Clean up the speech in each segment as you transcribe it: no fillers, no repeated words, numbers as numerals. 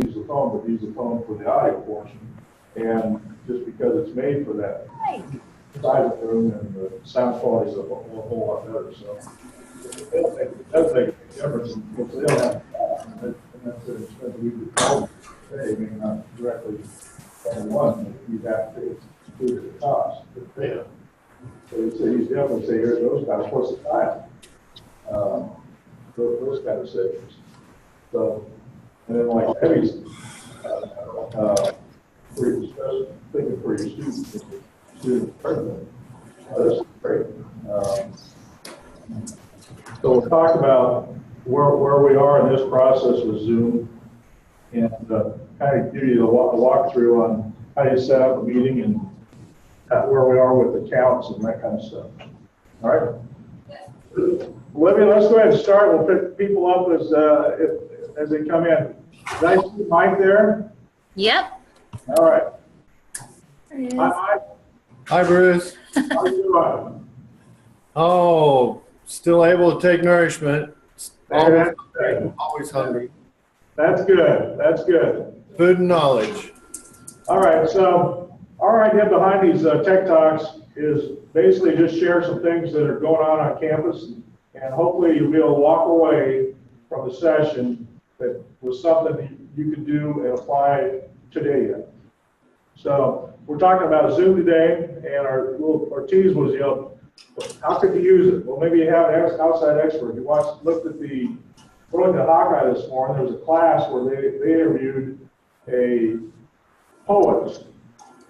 use the phone, but use the phone for the audio portion. And just because it's made for that size of the room, and the sound quality is a whole lot better. So it does make a difference. If they don't have, and that's an expense we could call today, maybe not directly on one, but you'd have to include the cost. But so he's definitely say, here's those guys, what's the time? Those kind of savings. So, and then like Debbie's, for your, thinking for your student president. This is great. So we'll talk about where we are in this process with Zoom, and kind of give you a walkthrough on how you set up a meeting and where we are with accounts and that kind of stuff. All right. Olivia, let's go ahead and start. We'll pick people up as they come in. Nice to see Mike there. Yep. All right. There Hi, Mike. Hi, Bruce. How you doing? Oh, still able to take nourishment. That's Always hungry. good. That's good. Food and knowledge. All right. So our idea behind these Tech Talks is basically just share some things that are going on campus, and hopefully you'll be able to walk away from the session that was something that you could do and apply today. So we're talking about Zoom today, and our tease was, how could you use it? Well, maybe you have an outside expert. You looked at according to Hawkeye this morning, there was a class where they interviewed a poet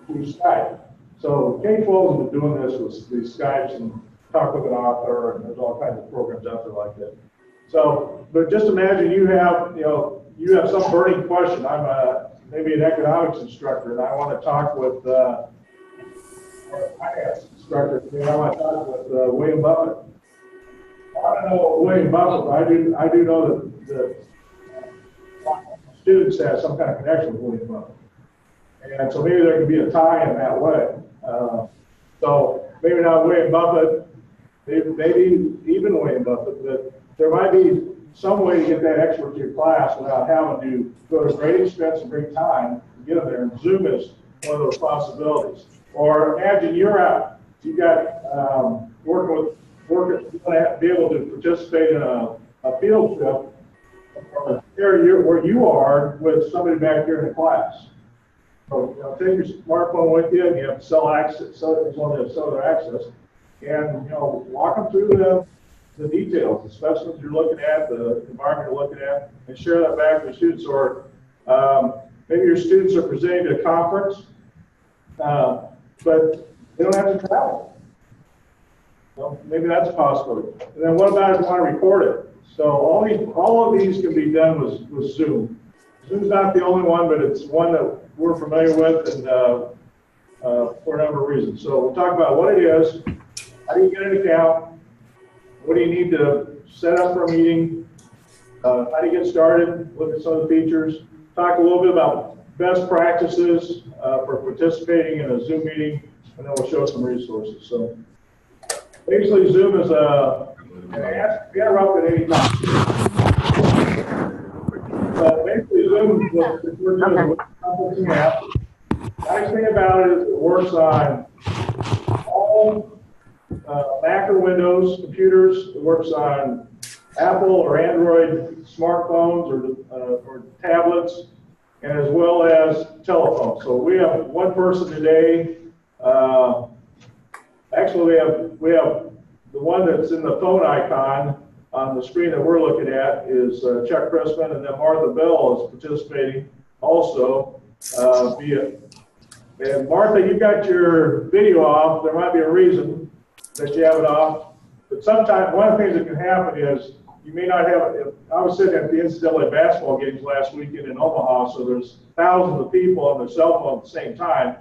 through Skype. So K-12 has been doing this with these Skypes and talk with an author, and there's all kinds of programs out there like that. So, but just imagine you have some burning question. I'm maybe an economics instructor, and I want to talk with a finance instructor, and I want to talk with William Buffett. I don't know William Buffett, but I do know that the students have some kind of connection with William Buffett. And so maybe there could be a tie in that way. So maybe not William Buffett, maybe even William Buffett, but there might be some way to get that expert to your class without having to go to great expense and great time to get them there. And Zoom is one of those possibilities. Or imagine you're out, you got you want to be able to participate in a field trip from an area where you are with somebody back here in the class. So take your smartphone with you, and you have cell access, cellular access, and walk them through the details, the specimens you're looking at, the environment you're looking at, and share that back with your students. Or maybe your students are presenting at a conference, but they don't have to travel. Well, maybe that's a possibility. And then what about if you want to record it? So all of these can be done with Zoom. Zoom's not the only one, but it's one that we're familiar with, and for a number of reasons. So we'll talk about what it is, how do you get an account, what do you need to set up for a meeting, how do you get started, look at some of the features, talk a little bit about best practices for participating in a Zoom meeting, and then we'll show some resources. So basically Zoom is be interrupted at any time. Basically Zoom is a conferencing app. Nice thing about it is it works on all Mac or Windows computers. It works on Apple or Android smartphones or tablets, and as well as telephones. So we have one person today. Actually, we have the one that's in the phone icon on the screen that we're looking at is Chuck Chrisman, and then Martha Bell is participating also via. And Martha, you've got your video off. There might be a reason that you have it off, but sometimes one of the things that can happen is you may not have it. I was sitting at the NCAA basketball games last weekend in Omaha, so there's thousands of people on their cell phone at the same time.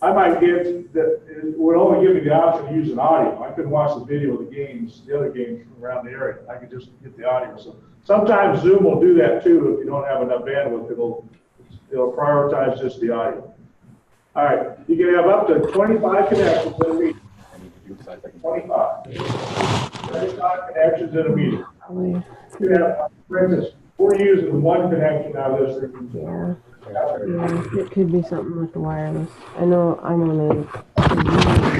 I might get that it would only give me the option to use an audio. I couldn't watch the video of the games, the other games from around the area. I could just get the audio. So sometimes Zoom will do that too. If you don't have enough bandwidth, it'll prioritize just the audio. All right, you can have up to 25 connections in a meeting. 25 connections in a meeting. You can have, for instance, we're using one connection out of this. Yeah. Yeah, it could be something with the wireless. I know I'm on a meeting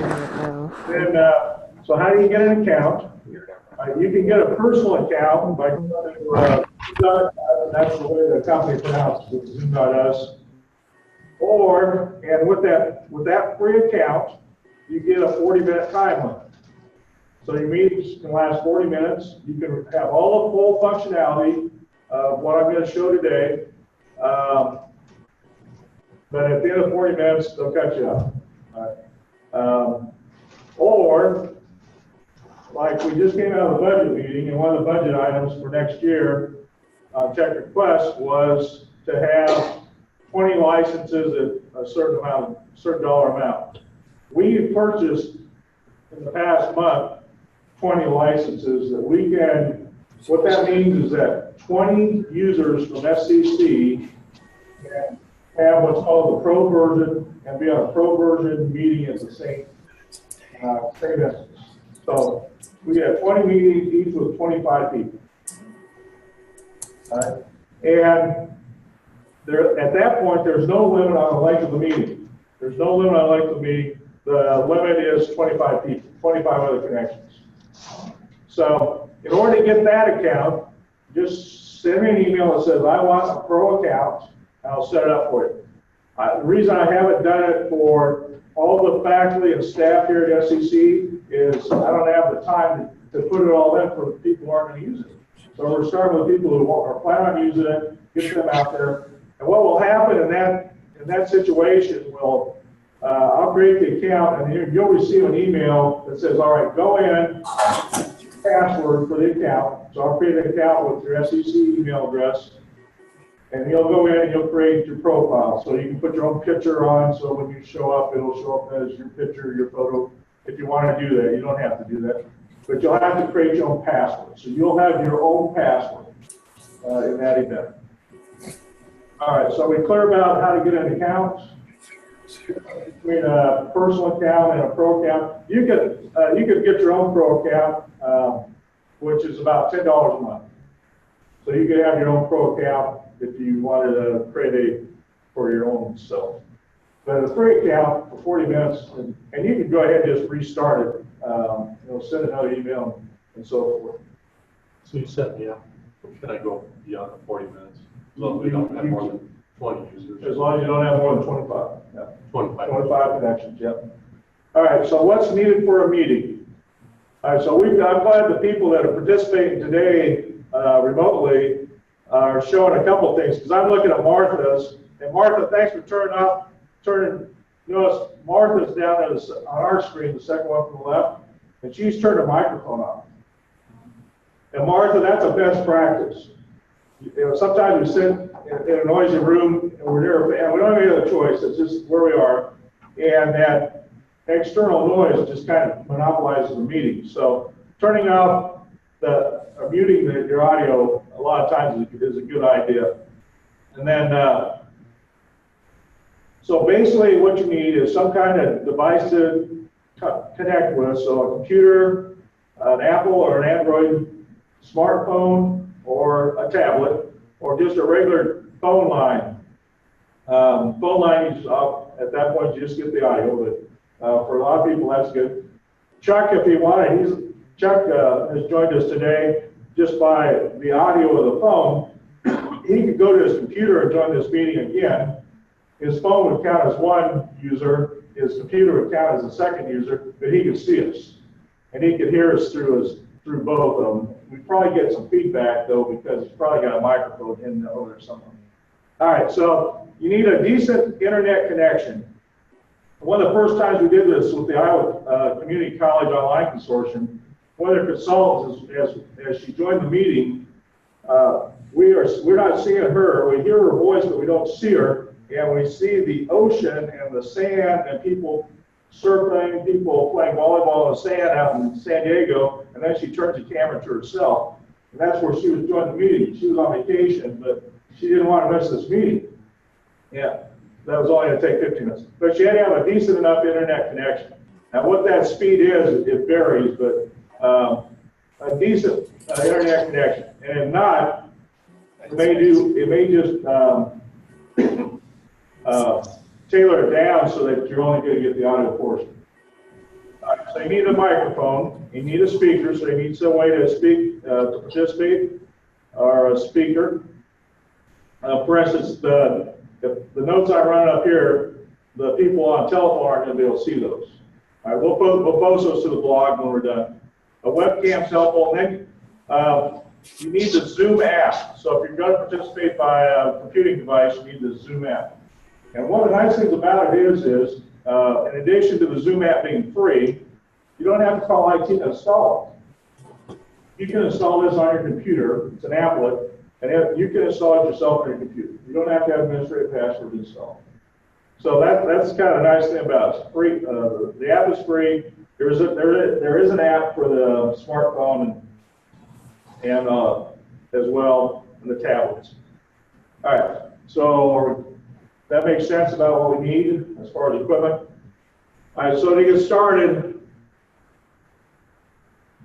right now. Then, so how do you get an account? You can get a personal account by going to that's the way the company pronounces it, Zoom.us. Or, and with that free account, you get a 40-minute time limit. So your meetings can last 40 minutes. You can have all the full functionality of what I'm going to show today. But at the end of 40 minutes, they'll cut you off. All right. Or, like we just came out of the budget meeting, and one of the budget items for next year, check request, was to have 20 licenses at a certain dollar amount. We purchased in the past month 20 licenses that we can. What that means is that 20 users from SCC can have what's called the pro version and be on a pro version meeting at the same instance. So we have 20 meetings, each with 25 people. All right. And there, at that point, there's no limit on the length of the meeting. There's no limit on the length of the meeting. The limit is 25 people, 25 other connections. So in order to get that account, just send me an email that says, I want a pro account, and I'll set it up for you. The reason I haven't done it for all the faculty and staff here at SCC is I don't have the time to put it all in for people who aren't going to use it. So we're starting with people who are planning on using it, get them out there. And what will happen in that situation will, I'll create the account, and you'll receive an email that says, all right, go in, password for the account. So I'll create an account with your SCC email address, and you'll go in and you'll create your profile. So you can put your own picture on, so when you show up, it'll show up as your picture, your photo. If you want to do that, you don't have to do that. But you'll have to create your own password. So you'll have your own password in that event. All right, so we clear about how to get an account. Between a personal account and a pro account, you could get your own pro account, which is about $10 a month. So you could have your own pro account if you wanted to create for your own self. But a free account for 40 minutes, and you can go ahead and just restart it. Send another email and so forth. So you set me up. Can I go beyond the 40 minutes? As long as we don't have more than 20 users. As long as you don't have more than 25. Yeah. 25 connections, yep. All right, so what's needed for a meeting? All right, so I'm glad the people that are participating today remotely are showing a couple things, because I'm looking at Martha's. And Martha, thanks for notice Martha's down on our screen, the second one from the left, and she's turned her microphone off. And Martha, that's a best practice. Sometimes we sit in a noisy room and we're there, and we don't have any other choice. It's just where we are, and that external noise just kind of monopolizes the meeting. So turning off or muting your audio a lot of times is a good idea. And then, so basically what you need is some kind of device to connect with. So a computer, an Apple or an Android smartphone, or a tablet, or just a regular phone line. Phone line is up. At that point, you just get the audio, but for a lot of people, that's good. Chuck, if he wanted, Chuck has joined us today just by the audio of the phone. He could go to his computer and join this meeting again. His phone would count as one user, his computer would count as a second user, but he could see us. And he could hear us through both of them. We'd probably get some feedback though, because he's probably got a microphone in over somewhere. All right, so you need a decent internet connection. One of the first times we did this with the Iowa Community College Online Consortium, one of their consultants, as she joined the meeting, we're not seeing her. We hear her voice, but we don't see her. And we see the ocean and the sand and people surfing, people playing volleyball in the sand out in San Diego. And then she turns the camera to herself. And that's where she was joining the meeting. She was on vacation, but she didn't want to miss this meeting. Yeah, that was only going to take 15 minutes. But she had to have a decent enough internet connection. Now, what that speed is, it varies, but a decent internet connection. And if not, it may just, tailor it down so that you're only gonna get the audio portion. So you need a microphone, you need a speaker, so you need some way to speak, to participate, or a speaker. For instance, the notes I run up here, the people on telephone aren't gonna be able to see those. All right, we'll post those to the blog when we're done. A webcam's helpful, and then you need the Zoom app. So if you're gonna participate by a computing device, you need the Zoom app. And one of the nice things about it is in addition to the Zoom app being free, you don't have to call IT to install it. You can install this on your computer. It's an applet, and you can install it yourself on your computer. You don't have to have administrative password installed. So that's kind of a nice thing about it. It's free. The app is free. There is an app for the smartphone and as well in the tablets. All right. So that makes sense about what we need as far as equipment. All right. So to get started,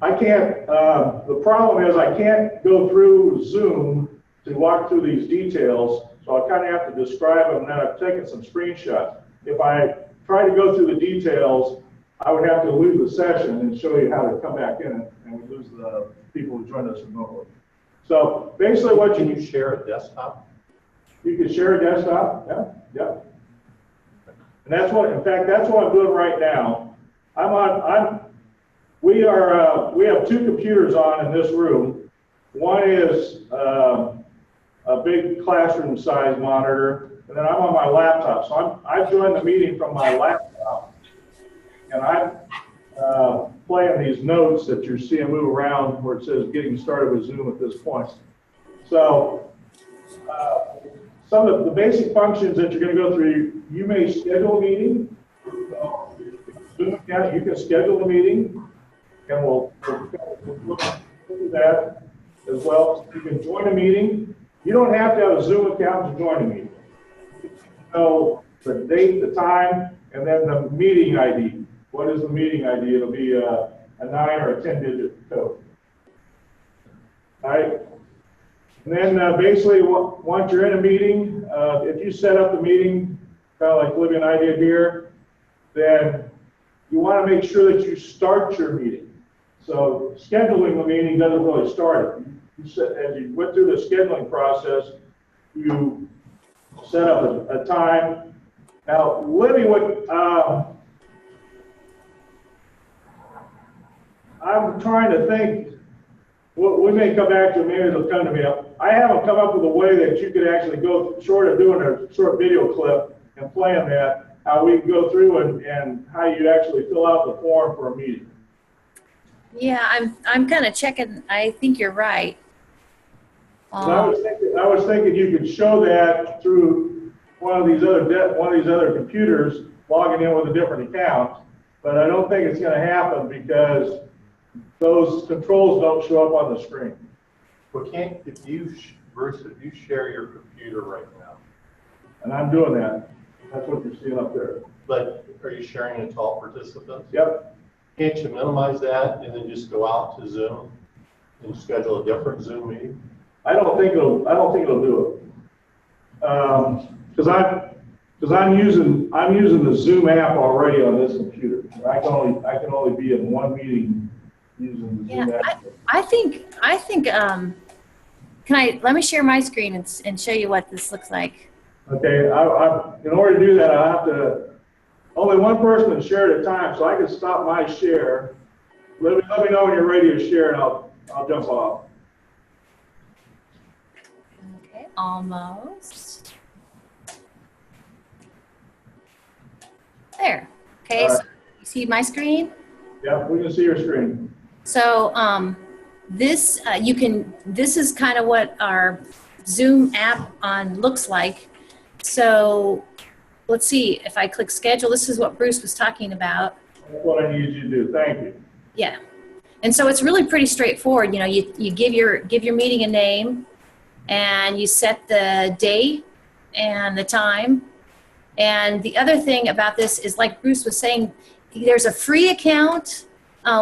I can't. The problem is I can't go through Zoom to walk through these details. So I kind of have to describe them, and then I've taken some screenshots. If I try to go through the details, I would have to lose the session and show you how to come back in, and we lose the people who joined us remotely. So basically what Can you share a desktop? you can share a desktop, yeah. And that's what, in fact, that's what I'm doing right now. We have two computers on in this room. One is a big classroom size monitor, and then I'm on my laptop. So I've joined the meeting from my laptop, and I'm playing these notes that you're seeing move around where it says getting started with Zoom at this point. So some of the basic functions that you're going to go through, you may schedule a meeting. So, Zoom account, you can schedule the meeting, and we'll look into that as well. You can join a meeting. You don't have to have a Zoom account to join a meeting. You know the date, the time, and then the meeting ID. What is the meeting ID? It'll be a 9 or a 10-digit code. All right. And then basically, once you're in a meeting, if you set up the meeting, kind of like Olivia and I did here, then you want to make sure that you start your meeting. So scheduling the meeting doesn't really start it. As you went through the scheduling process, you set up a time. Now, Libby, I'm trying to think, we may come back to it, maybe it'll come to me. I haven't come up with a way that you could actually go, short of doing a short video clip and playing that, how we can go through and how you actually fill out the form for a meeting. Yeah, I'm kind of checking. I think you're right. I was thinking you could show that through one of these other computers logging in with a different account, but I don't think it's going to happen because those controls don't show up on the screen. Well, Bruce, if you share your computer right now, And I'm doing that. That's what you're seeing up there. but are you sharing it to all participants? Yep. Can't you minimize that and then just go out to Zoom and schedule a different Zoom meeting? I don't think it'll do it. Because I'm using the Zoom app already on this computer. I can only be in one meeting using the Zoom app. I think, let me share my screen and show you what this looks like. Okay, in order to do that, I have to, only one person can share at a time, so I can stop my share. Let me know when you're ready to share, and I'll jump off. Okay, almost. There. Okay, so you see my screen? Yeah, we can see your screen. So this is kind of what our Zoom app looks like. So let's see, if I click schedule, this is what Bruce was talking about. That's what I need you to do. Thank you. Yeah. And so it's really pretty straightforward. You know, you give your meeting a name, and you set the day and the time. And the other thing about this is, like Bruce was saying, there's a free account,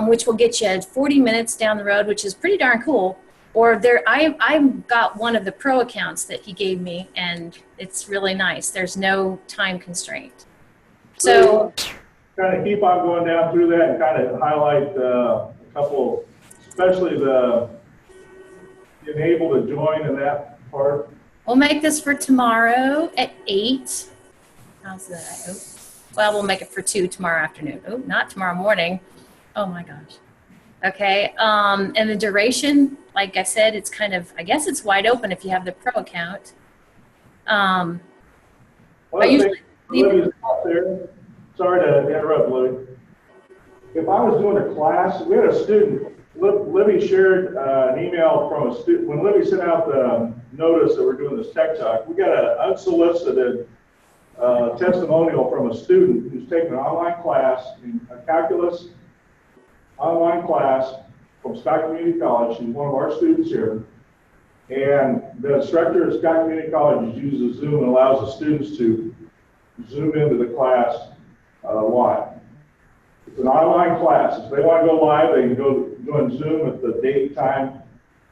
which will get you 40 minutes down the road, which is pretty darn cool. or I've got one of the pro accounts that he gave me, and it's really nice. There's no time constraint. So kind of keep on going down through that and kind of highlight a couple, especially the being able to join in that part. we'll make this for tomorrow at 8. How's that? Oh. Well, we'll make it for 2 tomorrow afternoon. Oh, not tomorrow morning. Oh my gosh. Okay. And the duration, like I said, it's kind of, I guess it's wide open if you have the pro account. I usually leave Libby's out there. Sorry to interrupt, Libby. If I was doing a class, we had a student, Libby shared an email from a student. When Libby sent out the notice that we're doing this tech talk, we got an unsolicited testimonial from a student who's taking an online class, a calculus online class from Scott Community College. She's one of our students here. And the instructor at Scott Community College uses Zoom and allows the students to zoom into the class live. It's an online class. If they want to go live, they can go join Zoom at the date, time.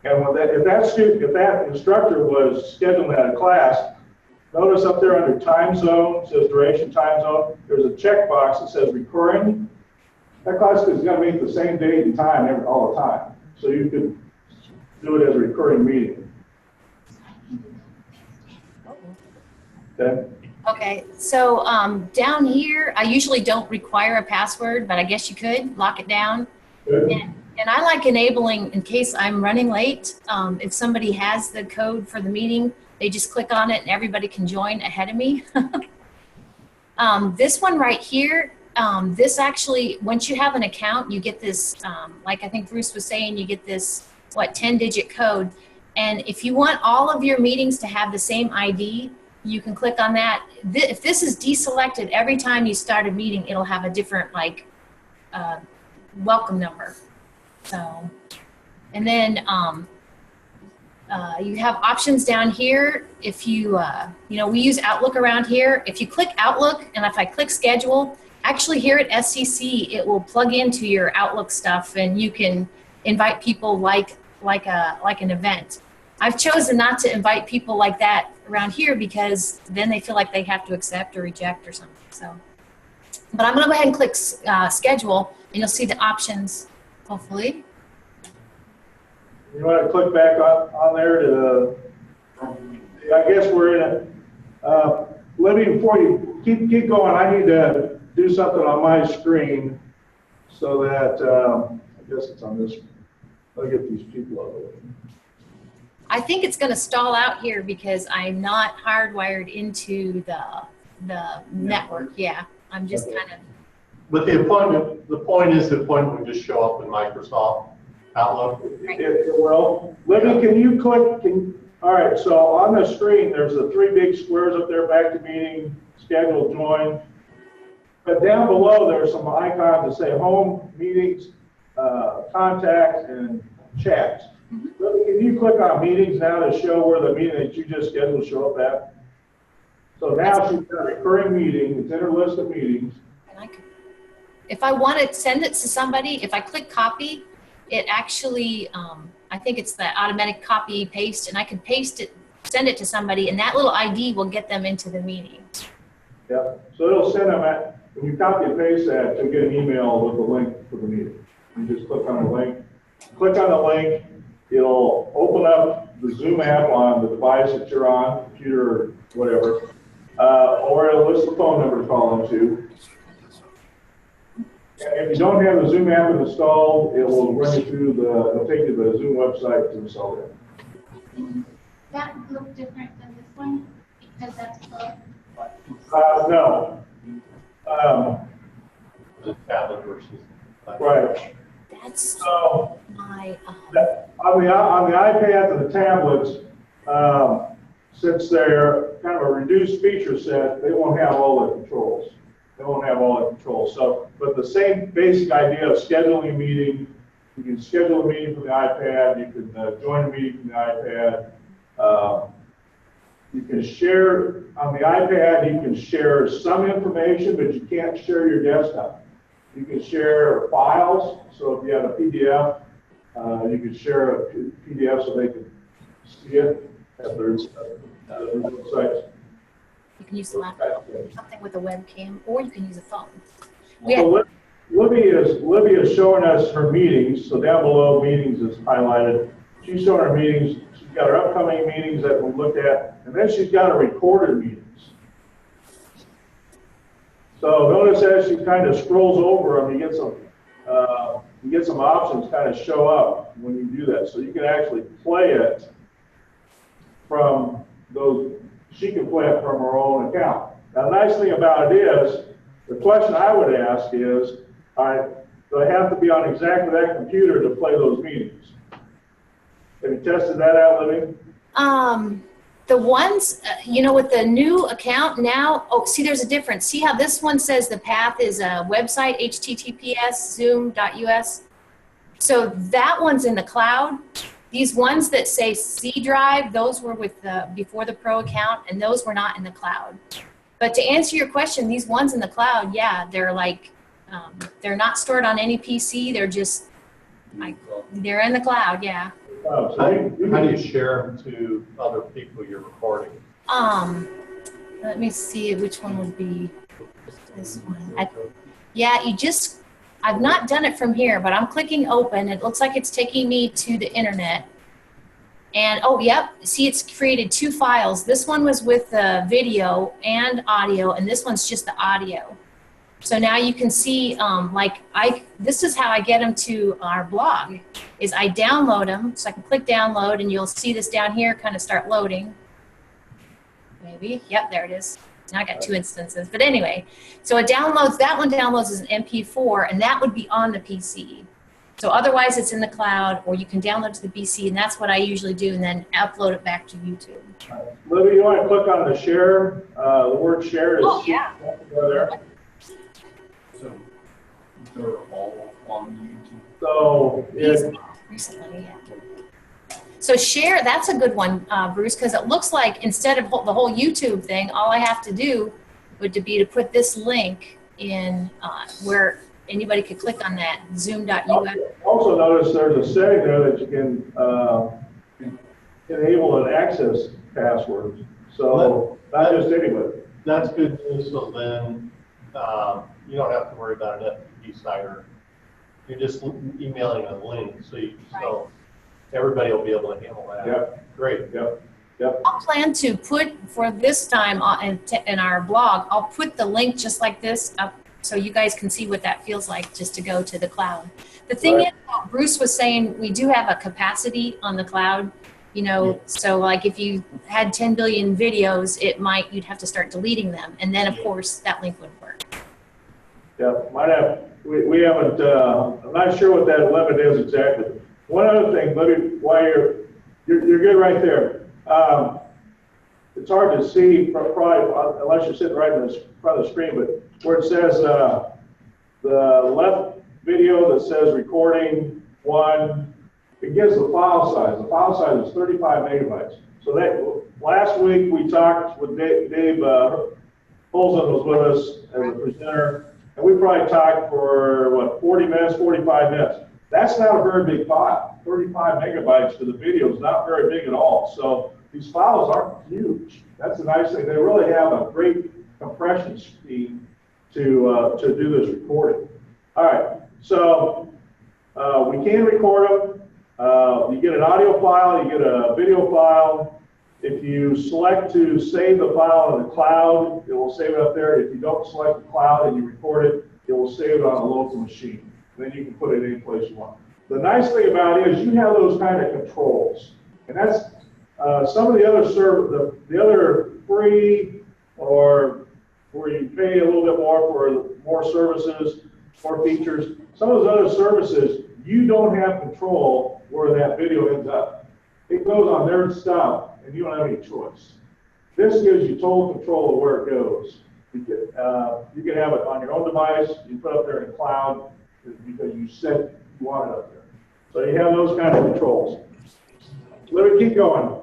And when if that instructor was scheduling that class, notice up there under time zone, it says duration time zone, there's a checkbox that says recurring. That class is going to meet the same date and time all the time. So you could do it as a recurring meeting. Okay. Okay, so down here, I usually don't require a password, but I guess you could lock it down. Good. And I like enabling in case I'm running late. If somebody has the code for the meeting, they just click on it and everybody can join ahead of me. This one right here, this actually, once you have an account, you get this, like I think Bruce was saying, you get this, 10-digit code. And if you want all of your meetings to have the same ID, you can click on that. If this is deselected, every time you start a meeting, it'll have a different welcome number. So, and then you have options down here. If you, we use Outlook around here. If you click Outlook, and if I click schedule, actually here at SCC, it will plug into your Outlook stuff, and you can invite people like an event. I've chosen not to invite people like that around here because then they feel like they have to accept or reject or something. So, but I'm going to go ahead and click schedule, and you'll see the options, hopefully. You want to click back on there to, I guess we're in it. Libby, before you keep going, I need to do something on my screen so that, I guess it's on this. I'll get these people out of the way. I think it's going to stall out here because I'm not hardwired into the network. Yeah, I'm just kind of. But the point is the appointment would just show up in Microsoft Outlook. Right. It will. Libby, can you click? All right, so on the screen, there's the 3 big squares up there, back to meeting, schedule, join. But down below, there's some icons that say home, meetings, contacts, and chats. Mm-hmm. Can you click on meetings now to show where the meeting that you just scheduled will show up at? So now she's got a recurring meeting. It's in her list of meetings. And I could, if I want to send it to somebody, if I click copy, it actually, I think it's the automatic copy paste, and I can paste it, send it to somebody, and that little ID will get them into the meeting. Yep. So it'll send them when you copy and paste that, you'll get an email with the link for the meeting. You just click on the link. Click on the link. It'll open up the Zoom app on the device that you're on, computer or whatever, or it'll list the phone number to call into. And if you don't have the Zoom app installed, it will run you through it'll take you to the Zoom website to install it. Does that look different than this one? Because that's both. No. The tablet versus. Right. That's So my. on the iPads and the tablets, since they're kind of a reduced feature set, they won't have all the controls. They won't have all the controls. So, but the same basic idea of scheduling a meeting, you can schedule a meeting from the iPad. You can join a meeting from the iPad. You can share on the iPad. You can share some information, but you can't share your desktop. You can share files. So if you have a PDF, You could share a PDF so they can see it at their websites. You can use the laptop, something with a webcam, or you can use a phone. We had- So Libby is showing us her meetings, so down below meetings is highlighted. She's showing her meetings, she's got her upcoming meetings that we looked at, and then she's got her recorded meetings. So notice as she kind of scrolls over them, you get some options kind of show up when you do that. So you can actually play it from those, she can play it from her own account. Now, the nice thing about it is, the question I would ask is, all right, do I have to be on exactly that computer to play those meetings? Have you tested that out, Libby? The ones, with the new account now, see, there's a difference. See how this one says the path is a website, https zoom.us. So that one's in the cloud. These ones that say C drive, those were with before the pro account, and those were not in the cloud. But to answer your question, these ones in the cloud, yeah, they're like, they're not stored on any PC. They're just, they're in the cloud, yeah. So How do you share them to other people you're recording? Let me see which one would be this one. I've not done it from here, but I'm clicking open. It looks like it's taking me to the internet. And, oh, yep, see, it's created 2 files. This one was with the video and audio, and this one's just the audio. So now you can see, this is how I get them to our blog, is I download them. So I can click download, and you'll see this down here kind of start loading. Maybe, yep, there it is. Now I got 2 instances, but anyway. So it downloads, that one downloads as an MP4, and that would be on the PC. So otherwise it's in the cloud, or you can download to the PC, and that's what I usually do, and then upload it back to YouTube. Libby, you want to click on the share? The word share is there. So they're all on YouTube. So Recently, yeah. So share, that's a good one, Bruce, because it looks like instead of the whole YouTube thing, all I have to do would be to put this link in where anybody could click on that, zoom.us. Also notice there's a setting there that you can enable an access password. So not just anybody. That's good news, so then you don't have to worry about an FTP site, or you're just emailing a link, so everybody will be able to handle that. Yep. Great. Yep. I'll plan to put, for this time in our blog, I'll put the link just like this up so you guys can see what that feels like just to go to the cloud. The thing is, Bruce was saying, we do have a capacity on the cloud, so like if you had 10 billion videos, you'd have to start deleting them. And then of course that link wouldn't work. Yeah, we haven't, I'm not sure what that limit is exactly. One other thing, Libby, while you're good right there. It's hard to see probably unless you're sitting right in the front of the screen, but where it says the left video that says recording 1, it gives the file size. The file size is 35 megabytes. So that last week we talked with Dave Olson was with us as a presenter, and we probably talked for 40 minutes, 45 minutes. That's not a very big file. 35 megabytes for the video is not very big at all. So these files aren't huge. That's the nice thing. They really have a great compression speed to do this recording. All right, so we can record them. You get an audio file, you get a video file. If you select to save the file in the cloud, it will save it up there. If you don't select the cloud and you record it, it will save it on a local machine. And then you can put it any place you want. The nice thing about it is you have those kind of controls. And that's some of the other the other free, or where you pay a little bit more for more services, more features. Some of those other services, you don't have control where that video ends up. It goes on their stuff, and you don't have any choice. This gives you total control of where it goes. You can have it on your own device. You put it up there in the cloud because you said you want it up there. So you have those kind of controls. Let me keep going.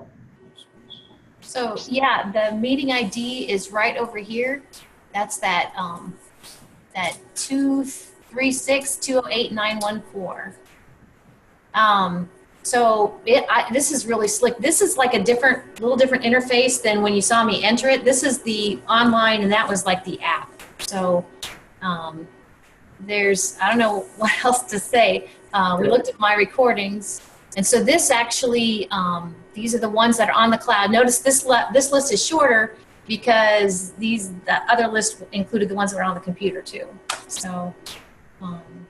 So yeah, the meeting ID is right over here. That's that 236-208-914. So this is really slick. This is like a little different interface than when you saw me enter it. This is the online, and that was like the app. So I don't know what else to say. We looked at my recordings, and so this actually, these are the ones that are on the cloud. Notice this list is shorter because the other list included the ones that were on the computer too. So.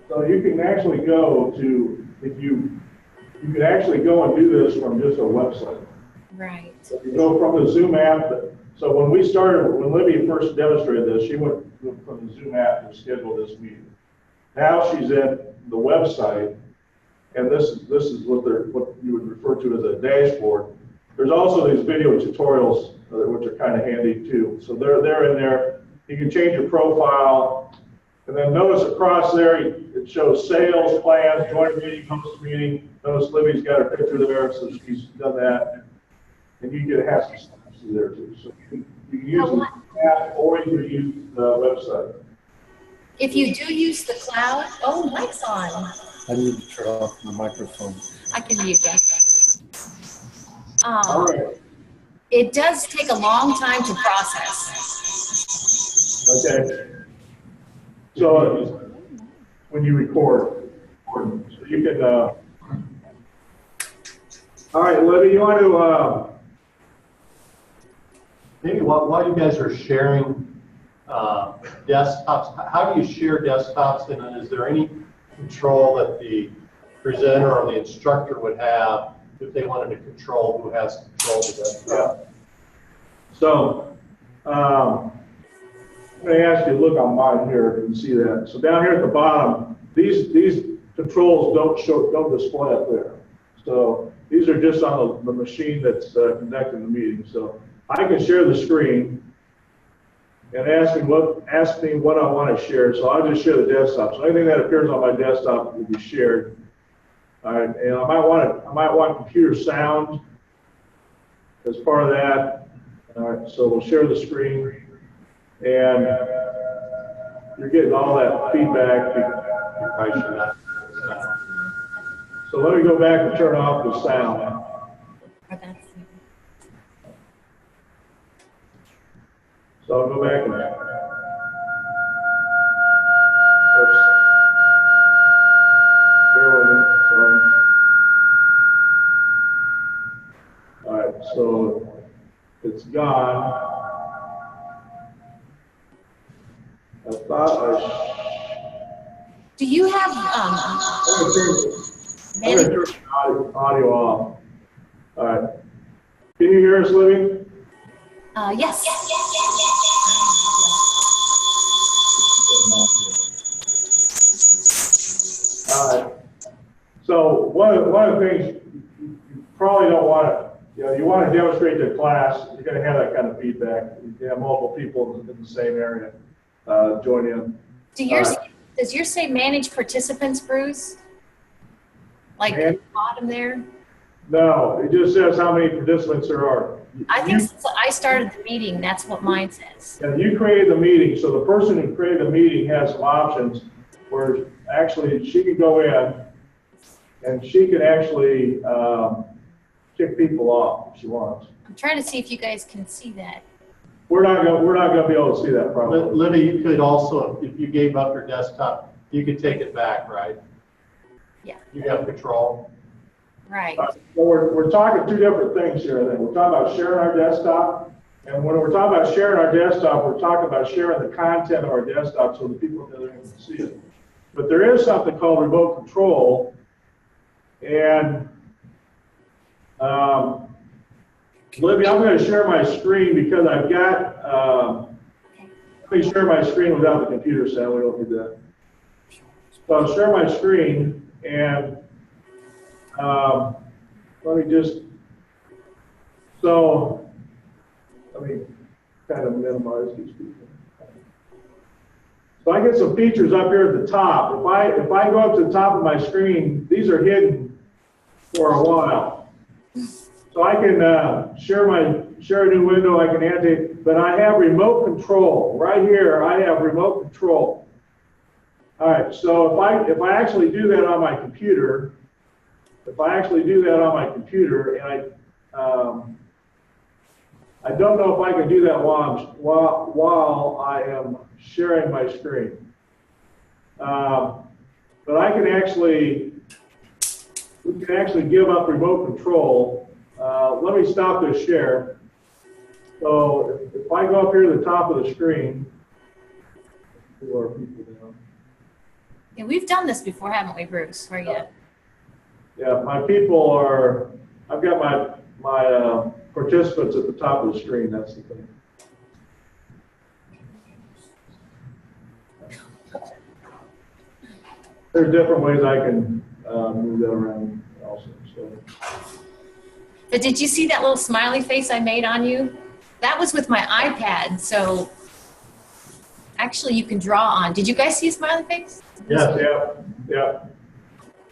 So you can actually go to, you can actually go and do this from just a website. Right. So you go from the Zoom app. So when Libby first demonstrated this, she went from the Zoom app to schedule this meeting. Now she's at the website, and this is what you would refer to as a dashboard. There's also these video tutorials, which are kind of handy too. So they're in there. You can change your profile. And then notice across there, it shows sales, plans, join a meeting, host a meeting. Notice Libby's got her picture there, so she's done that. And you can have some stuff there too. So you can use the app or you can use the website. If you do use the cloud, mic's on. I need to turn off the microphone. I can mute that. All right. It does take a long time to process. Okay. So when you record, so you can, all right, Libby, you want to, Maybe while you guys are sharing desktops, how do you share desktops, and is there any control that the presenter or the instructor would have if they wanted to control who has control of the desktop? so, I'm going to ask you to look on mine here, you can see that. So down here at the bottom, these controls don't display up there. So these are just on the machine that's conducting the meeting. So I can share the screen and ask me what I want to share. So I'll just share the desktop. So anything that appears on my desktop will be shared. All right, and I might want computer sound as part of that. All right, so we'll share the screen. And you're getting all that feedback. I should not. So let me go back and turn off the sound. So I'll go back and oops. Bear with me, sorry. All right, so it's gone. I thought Do you have I'm going to turn the audio off. All right. Can you hear us, Libby? yes. All right. So one of the things you probably don't want to, you want to demonstrate to class, you're going to have that kind of feedback. You have multiple people in the same area join in. Does yours say manage participants, Bruce? Like at the bottom there? No, it just says how many participants there are. I think since I started the meeting, that's what mine says. And you created the meeting, so the person who created the meeting has some options where actually she can go in and she can actually kick people off if she wants. I'm trying to see if you guys can see that. We're not going to be able to see that probably. Libby, you could also, if you gave up your desktop, you could take it back, right? Yeah. You have control. Right. So we're talking two different things here. I think we're talking about sharing our desktop, and when we're talking about sharing our desktop, we're talking about sharing the content of our desktop so the people that are able to see it. But there is something called remote control, and Libby, I'm going to share my screen because I've got. Let me share my screen without the computer sound. We don't need that. So I'll share my screen and. Let me just, so, let me kind of minimize these people. So I get some features up here at the top. If I go up to the top of my screen, these are hidden for a while. So I can share a new window, I can annotate, but I have remote control. Right here, I have remote control. All right, so if I actually do that on my computer, if I actually do that on my computer, and I don't know if I can do that while I am sharing my screen. But I can actually, we can actually give up remote control. Let me stop this share. So if I go up here to the top of the screen, who are people down? Yeah, we've done this before, haven't we, Bruce? Where you? Yeah, my people are, I've got my participants at the top of the screen, that's the thing. There's different ways I can move that around also. So. But did you see that little smiley face I made on you? That was with my iPad, so actually you can draw on. Did you guys see a smiley face? Yes, yeah.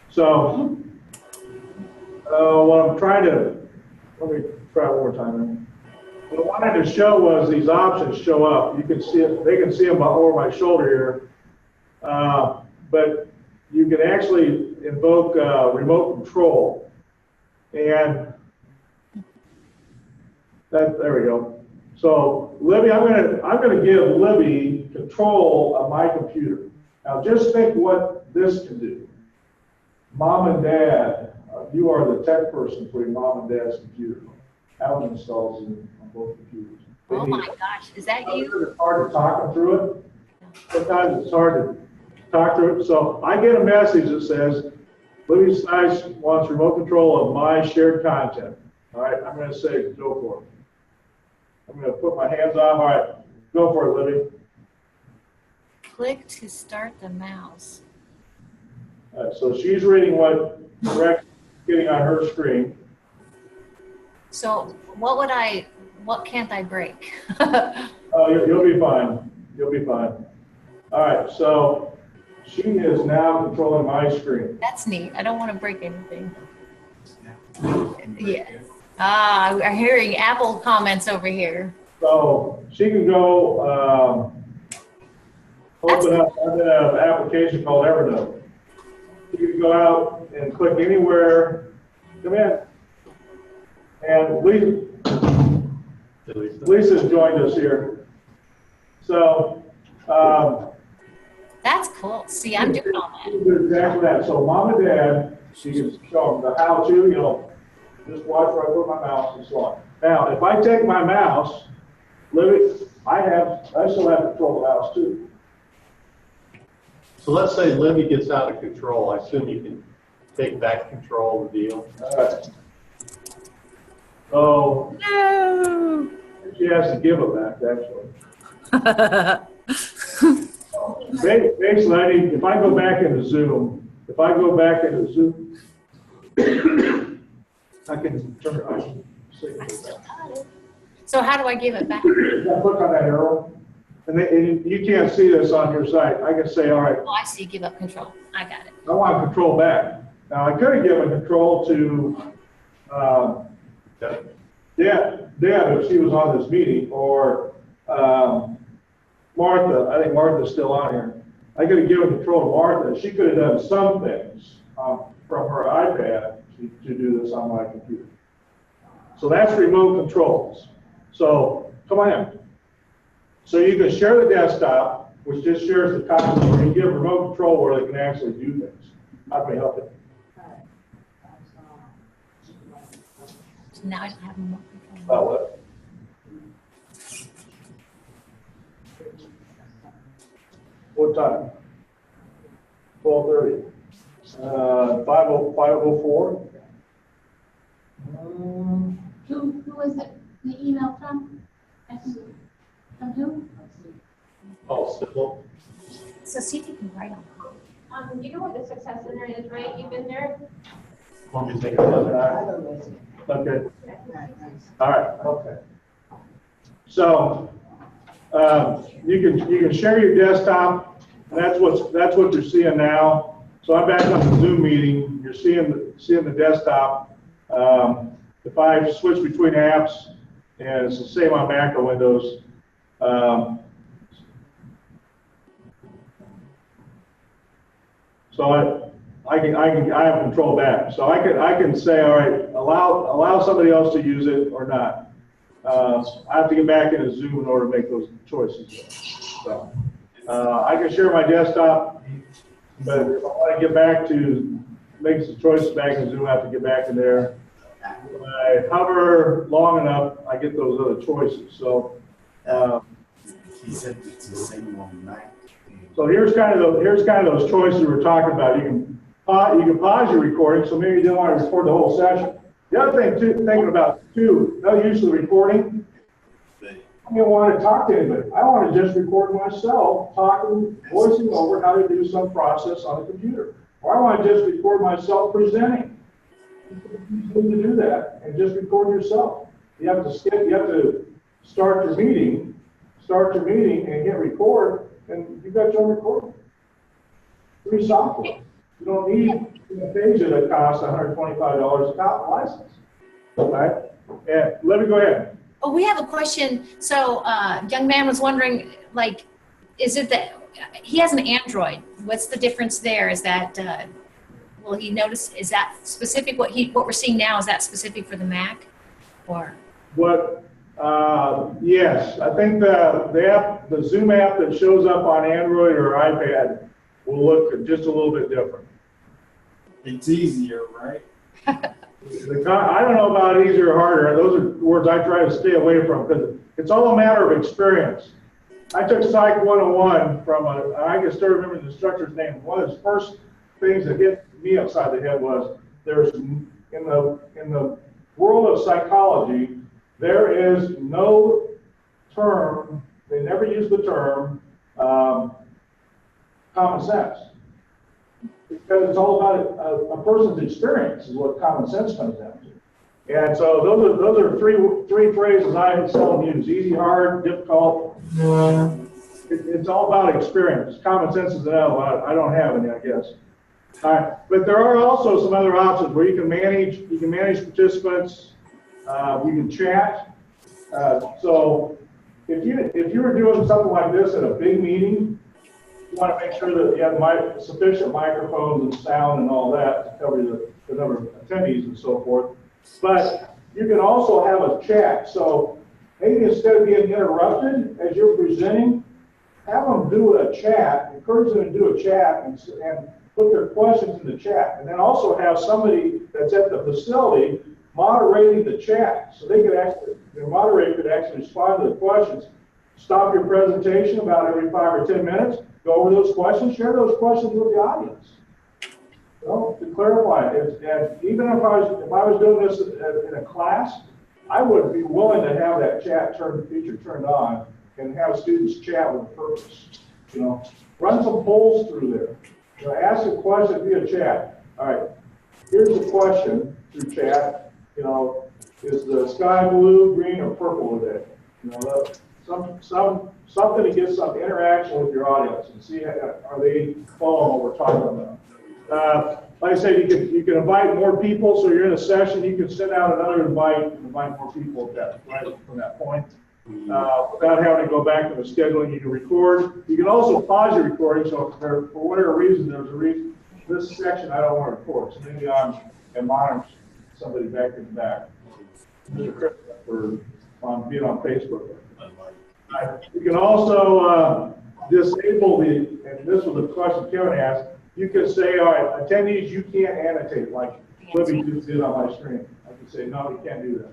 So, what I'm trying to, let me try one more time. Then. What I wanted to show was these options show up. You can see it, they can see them over my shoulder here. But you can actually invoke remote control. And there we go. So Libby, I'm gonna give Libby control of my computer. Now just think what this can do. Mom and Dad, you are the tech person for your mom and dad's computer. Alan installs it on both computers. Oh my gosh, is that you? It's hard to talk them through it. Sometimes it's hard to talk through it. So I get a message that says, Libby Stice wants remote control of my shared content. All right, I'm gonna say go for it. I'm going to put my hands on. All right, go for it, Libby. Click to start the mouse. All right, so she's reading what Rex is getting on her screen. So what can't I break? Oh, you'll be fine. You'll be fine. All right, so she is now controlling my screen. That's neat. I don't want to break anything. Yeah. Ah, we're hearing Apple comments over here. So she can go open up an application called Evernote. You can go out and click anywhere. Come in. And Lisa's joined us here. So That's cool. See, I'm doing all that. Exactly that. So mom and dad, she can show them the how-to, you know, just watch where I put my mouse and so on. Now, if I take my mouse, Libby, I still have control of the mouse too. So let's say Libby gets out of control. I assume you can take back control of the deal. All right. So No. she has to give it back, actually. Basically, if I go back into Zoom, I can turn it on. So how do I give it back? I click on that arrow, and you can't see this on your site. I can say, all right, Oh, I see. Give up control. I got it. I want control back. Now, I could have given control to Deb if she was on this meeting, or Martha. I think Martha's still on here. I could have given control to Martha. She could have done some things from her iPad to do this on my computer. So that's remote controls. So come on in. So you can share the desktop, which just shares the content, or you give remote control where they can actually do things. How can we help you? So now I don't have more control. About what? What time? 12:30. 5:04. Who was it, the email from? From who? Oh, civil. So see if you can write on. You know what the Success Center is, right? You've been there? Want me to take a look? Okay. All right. Okay. So you can share your desktop. That's what you're seeing now. So I'm back on the Zoom meeting. You're seeing the desktop. If I switch between apps, and it's the same on Mac or Windows. So I I have control back. So I can say, all right, allow somebody else to use it or not. I have to get back into Zoom in order to make those choices. So I can share my desktop, but if I want to get back to making some choices back in Zoom, I have to get back in there. When I hover long enough, I get those other choices. So he said it's the same one night. so here's kind of those choices we were talking about. You can pause your recording, so maybe you didn't want to record the whole session. The other thing thinking about too, no use of recording. I don't want to talk to anybody. I want to just record myself talking, voicing over how to do some process on the computer. Or I want to just record myself presenting. You need to do that and just record yourself. You have to start your meeting and hit record, and you've got your own recording. Free software. You don't need a page that costs $125 a license. Okay? And let me go ahead. Oh, we have a question. So, young man was wondering, like, is it that he has an Android? What's the difference there? Is that will he notice? Is that specific? What we're seeing now, is that specific for the Mac, or? What? Yes, I think the Zoom app that shows up on Android or iPad will look just a little bit different. It's easier, right? I don't know about easier or harder. Those are words I try to stay away from because it's all a matter of experience. I took Psych 101 I can still remember the instructor's name. One of his first things that hit me upside the head was there's in the world of psychology, there is no term, they never use the term common sense. Because it's all about a person's experience is what common sense comes down to. And so those are three phrases I seldom use: easy, hard, difficult. It's all about experience. Common sense is another one. I don't have any, I guess. All right, but there are also some other options where you can manage participants. You can chat. So if you were doing something like this at a big meeting, you want to make sure that you have sufficient microphones and sound and all that to cover the number of attendees and so forth. But you can also have a chat. So maybe instead of being interrupted as you're presenting, have them do a chat, encourage them to do a chat and put their questions in the chat. And then also have somebody that's at the facility moderating the chat. So the moderator could actually respond to the questions. Stop your presentation about every 5 or 10 minutes. Go over those questions, share those questions with the audience. To clarify it, and even if I was doing this in a class, I would be willing to have that chat feature turned on and have students chat with a purpose. Run some polls through there. Ask a question via chat. All right, here's the question through chat. Is the sky blue, green, or purple today? Something to get some interaction with your audience and see are they following what we're talking about. Like I said, you can invite more people. So you're in a session, you can send out another invite more people right from that point. Without having to go back to the scheduling, you can record. You can also pause your recording. So if for whatever reason there's a reason this section I don't want to record, so maybe I'm monitoring somebody back in the back. For being on Facebook. You can also disable and this was a question Kevin asked, you can say, all right, attendees, you can't annotate like Libby just did on my screen. I can say, no, you can't do that.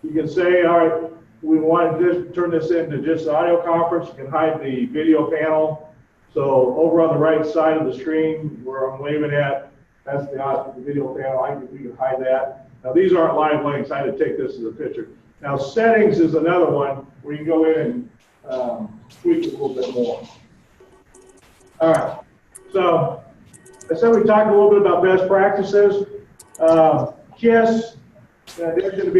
You can say, all right, we want to turn this into just an audio conference. You can hide the video panel. So over on the right side of the screen where I'm waving at, that's the video panel. We can hide that. Now these aren't live links. I had to take this as a picture. Now settings is another one where you can go in and tweak it a little bit more. All right. So I said we talked a little bit about best practices. KISS, in addition to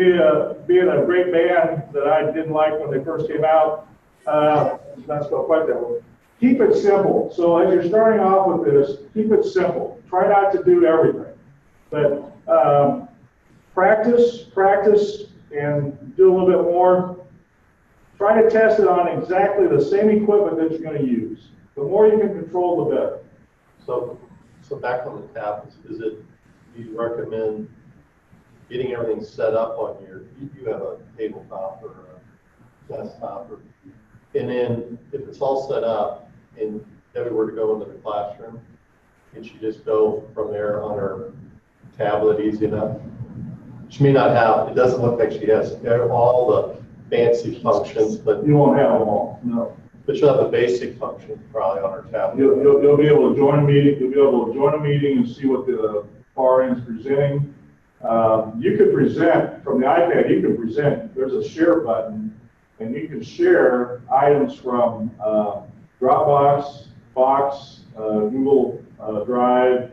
being a great band that I didn't like when they first came out, not spelled quite that way. Keep it simple. So as you're starting off with this, keep it simple. Try not to do everything, but practice, and do a little bit more. Try to test it on exactly the same equipment that you're going to use. The more you can control, the better. So So back on the tablets, is it, do you recommend getting everything set up on you have a tabletop or a desktop, and then if it's all set up and Debbie were to go into the classroom, can she just go from there on her tablet easy enough? She may not have, it doesn't look like she has all the fancy functions, but You won't have them all, no. she'll have a basic function probably on her tablet. You'll be able to join a meeting, you'll be able to join a meeting and see what the far end's presenting. You could present, from the iPad, you can present, there's a share button, and you can share items from Dropbox, Box, Google Drive.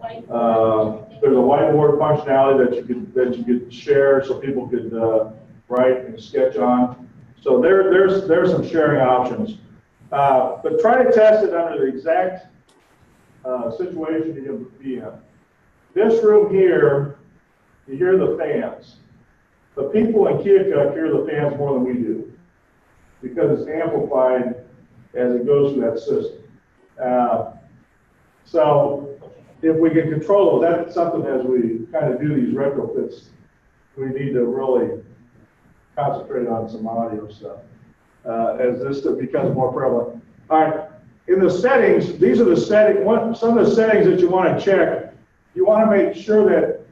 There's a whiteboard functionality that you could share so people could write and sketch on. So there's some sharing options. But try to test it under the exact situation you'll be in. This room here, you hear the fans. The people in Keokuk hear the fans more than we do because it's amplified as it goes through that system. So if we can control it, that's something as we kind of do these retrofits, we need to really concentrate on some audio stuff as this becomes more prevalent. All right, in the settings, these are the settings, some of the settings that you want to check. You want to make sure that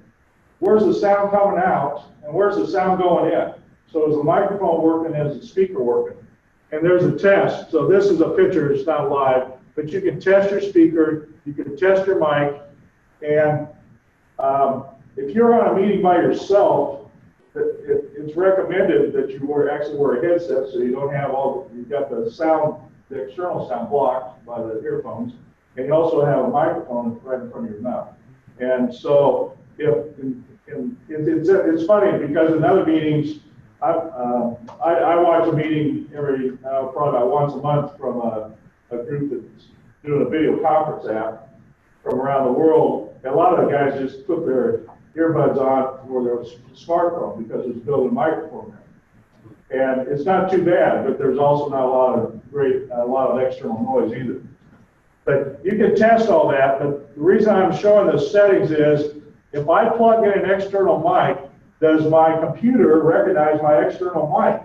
where's the sound coming out and where's the sound going in. So is the microphone working, is the speaker working? And there's a test. So this is a picture, it's not live, but you can test your speaker, you can test your mic, and if you're on a meeting by yourself, it's recommended that you actually wear a headset so you don't have you've got the sound, the external sound blocked by the earphones, and you also have a microphone right in front of your mouth. And so it's funny because in other meetings, I watch a meeting every, probably about once a month from a group that's doing a video conference app from around the world. And a lot of the guys just put their earbuds on for their smartphone because it's built in microphone there. And it's not too bad, but there's also not a lot of external noise either. But you can test all that, but the reason I'm showing the settings is if I plug in an external mic, does my computer recognize my external mic?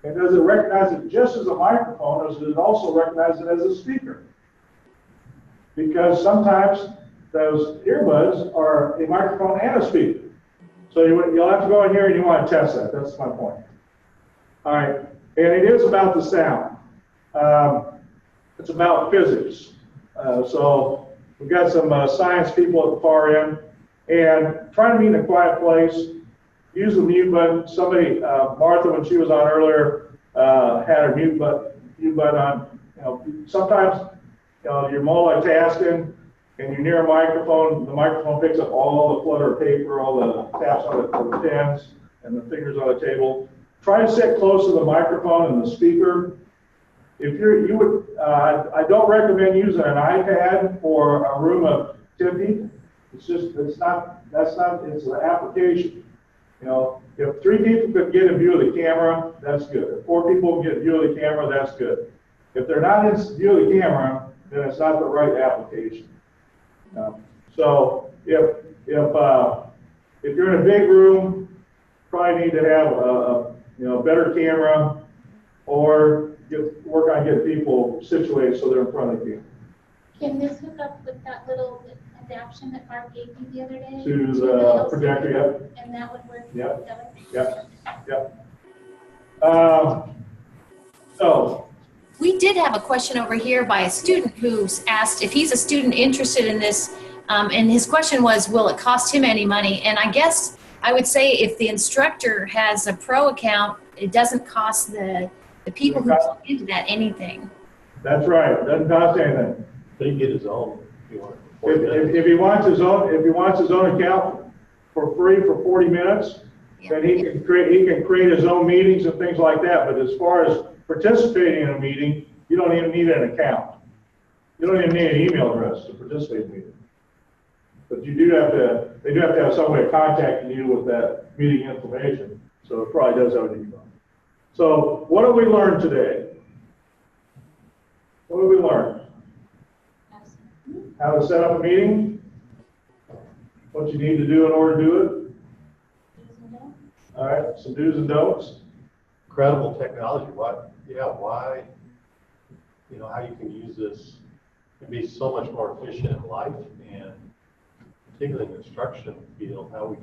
And does it recognize it just as a microphone, or does it also recognize it as a speaker? Because sometimes those earbuds are a microphone and a speaker. So you'll have to go in here and you want to test that. That's my point. All right, and it is about the sound. It's about physics. So we've got some science people at the far end, and try to meet in a quiet place. Use the mute button. Somebody, Martha, when she was on earlier, had her mute button on. You know, sometimes you're multitasking and you're near a microphone. The microphone picks up all the flutter of paper, all the taps on the pens, and the fingers on the table. Try to sit close to the microphone and the speaker. If I don't recommend using an iPad for a room of 10 people. It's an application. You know, if 3 people could get a view of the camera, that's good. If 4 people get a view of the camera, that's good. If they're not in view of the camera, then it's not the right application. So if you're in a big room, probably need to have a better camera, or work on getting people situated so they're in front of the camera. Can this hook up with that little adaptation that Mark gave you the other day? To the projector, yep. And that would work Yep. together? Yep. So. We did have a question over here by a student who's asked if he's a student interested in this, and his question was, will it cost him any money? And I guess I would say if the instructor has a pro account, it doesn't cost the people who plug into that anything. That's right, it doesn't cost anything. They can get his own if you want. If he wants his own account for free for 40 minutes, then he can create his own meetings and things like that. But as far as participating in a meeting, you don't even need an account. You don't even need an email address to participate in a meeting. But they do have to have some way of contacting you with that meeting information. So it probably does have an email. So what have we learned today? What have we learned? how to set up a meeting, what you need to do in order to do it. All right, some do's and don'ts. Incredible technology, why, how you can use this to be so much more efficient in life, and particularly in the instruction field, how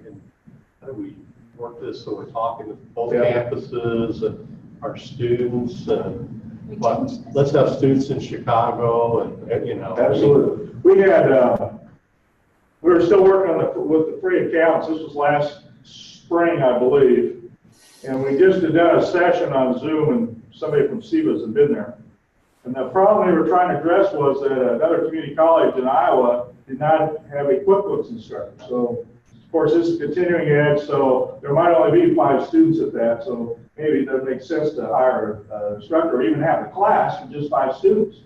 do we work this so we're talking to both campuses and our students, and let's have students in Chicago, and Absolutely. We were still working on with the free accounts. This was last spring, I believe. And we just had done a session on Zoom, and somebody from CBUS had been there. And the problem we were trying to address was that another community college in Iowa did not have a QuickBooks instructor. So, of course, this is continuing ed, so there might only be 5 students at that. So maybe it doesn't make sense to hire an instructor or even have a class with just 5 students.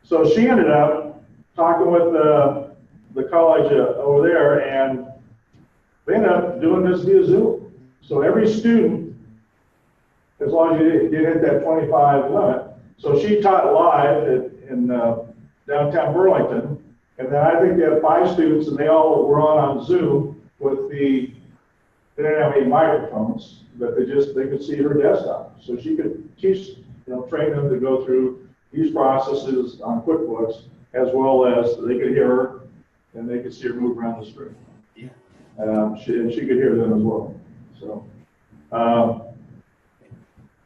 So she ended up talking with the college over there, and they ended up doing this via Zoom. So every student, as long as you didn't hit that 25 limit, so she taught live in downtown Burlington, and then I think they had 5 students, and they all were on Zoom with they didn't have any microphones, but they could see her desktop. So she could teach, train them to go through these processes on QuickBooks, as well as they could hear her, and they could see her move around the screen. Yeah. And she could hear them as well. So,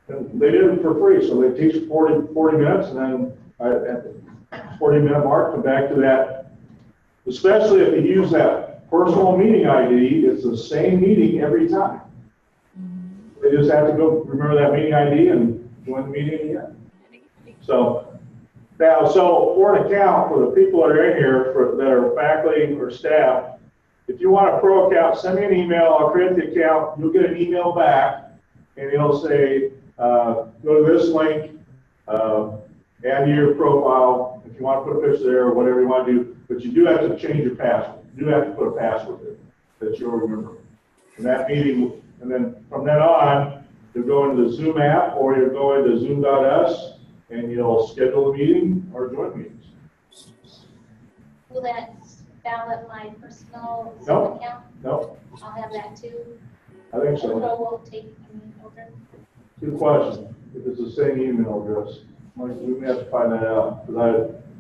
and they did it for free. So they teach 40 minutes, and then at the 40-minute mark, come back to that. Especially if you use that personal meeting ID, it's the same meeting every time. They just have to go remember that meeting ID and join the meeting again. So now, for an account for the people that are in here that are faculty or staff, if you want a pro account, send me an email. I'll create the account. You'll get an email back, and it'll say, go to this link, add to your profile if you want to put a picture there or whatever you want to do. But you do have to change your password. You do have to put a password in that you'll remember. And that meeting, and then from then on, you'll go into the Zoom app, or you'll go into Zoom.us, and you'll schedule a meeting or join meetings. Will that ballot my personal No. account? No, I'll have that too. I think Pro so. will take over. Good question. If it's the same email address, we may have to find that out, because I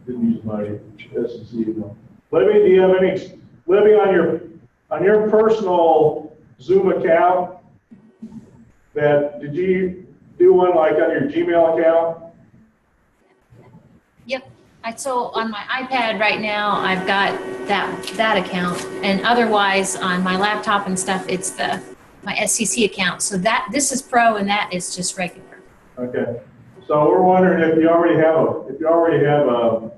didn't use my SEC email. Libby, do you have any, Libby, on your personal Zoom account, did you do one like on your Gmail account? Yep. So on my iPad right now, I've got that account, and otherwise on my laptop and stuff, it's my SCC account. So this is pro, and that is just regular. Okay. So we're wondering if you already have a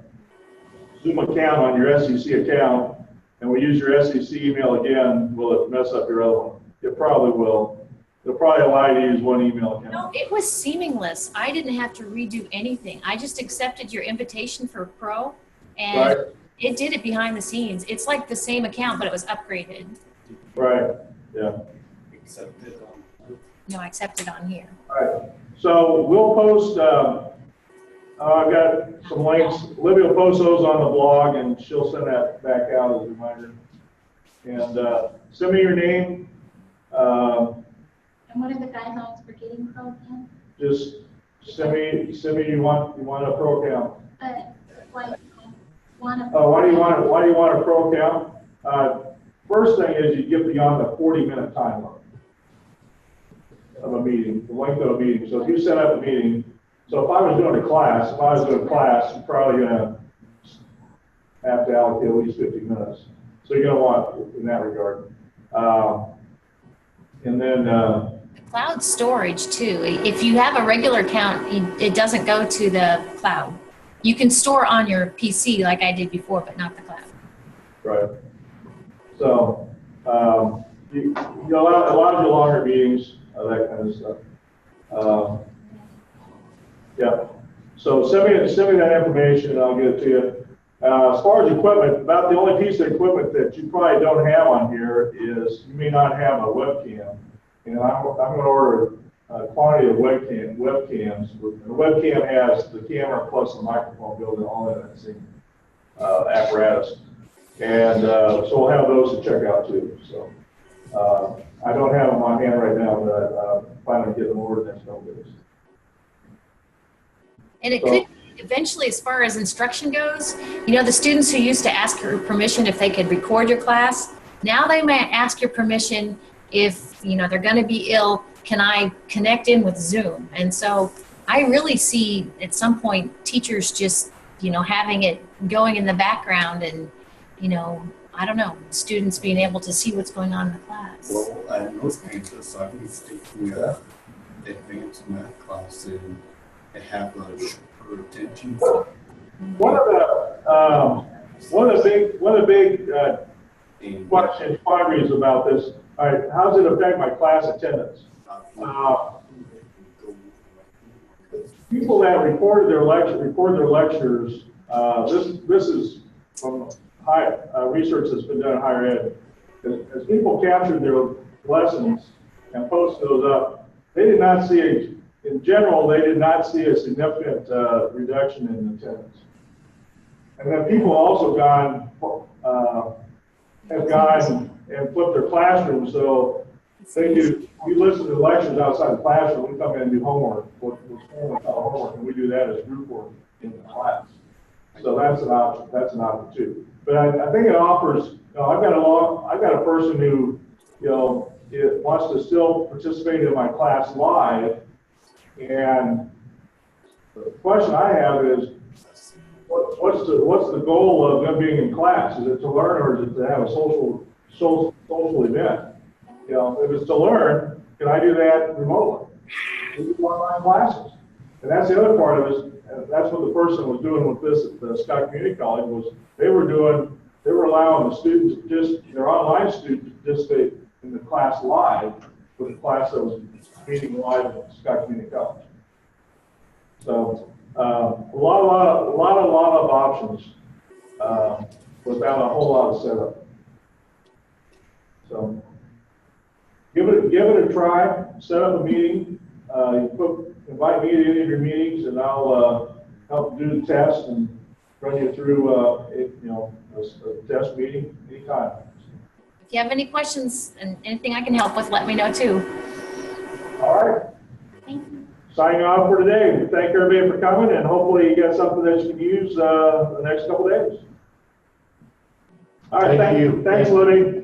Zoom account on your SEC account, and we use your SEC email again, will it mess up your other one? It probably will. They'll probably allow you to use one email account. No, it was seamless. I didn't have to redo anything. I just accepted your invitation for pro, and Right. it did it behind the scenes. It's like the same account, but it was upgraded. Right. Yeah. Accepted on. No, I accepted on here. All right. So we'll post. I've got some links. Libby will post those on the blog, and she'll send that back out as a reminder. And send me your name. And what are the guidelines for getting pro again? Just send me. You want a pro account? But why want to? Why do you want a pro account? First thing is you get beyond the 40-minute time limit of a meeting, the length of a meeting. So if you set up a meeting, so if I was doing a class, you're probably gonna have to allocate at least 50 minutes. So you're gonna want in that regard. And then Cloud storage too. If you have a regular account, it doesn't go to the cloud. You can store on your PC like I did before, but not the cloud. right. So you allow your longer meetings, that kind of stuff. Yeah. So send me that information, and I'll get it to you. As far as equipment, about the only piece of equipment that you probably don't have on here is you may not have a webcam. And I'm going to order a quantity of webcams. The webcam has the camera plus the microphone built in all in that scene. apparatus. And so we'll have those to check out too. So I don't have them on hand right now, but I finally get them ordered next couple days. And it could eventually, as far as instruction goes, the students who used to ask your permission if they could record your class, now they may ask your permission if, they're going to be ill, can I connect in with Zoom? And so I really see at some point teachers just, having it going in the background and, I don't know, students being able to see what's going on in the class. Well, I know campus, I've been taking advanced math class and they have a shorter attention. One of the big questions, queries about this. All right, how does it affect my class attendance? People that record their lectures. This is from research that's been done in higher ed. As people captured their lessons and posted those up, they did not see in general, they did not see a significant reduction in attendance. And then people also have gone and flipped their classroom. So you listen to lectures outside the classroom, we come in and do homework, what's normally called homework, and we do that as group work in the class. So that's an option too. But I think it offers, I've got a person who, wants to still participate in my class live. And the question I have is, what's the goal of them being in class? Is it to learn, or is it to have a social event? If it's to learn, can I do that remotely? We do online classes. And that's the other part of it. That's what the person was doing with this at the Scott Community College was they were allowing the students, their online students, to participate in the class live with the class that was meeting live at Scott Community College. So a lot of options without a whole lot of setup. So give it a try. Set up a meeting. Invite me to any of your meetings, and I'll help do the test and run you through a test meeting anytime. If you have any questions and anything I can help with, let me know too. All right. Thank you. Signing off for today. Thank everybody for coming, and hopefully you get something that you can use the next couple days. All right. Thank you. Thanks, Liddy.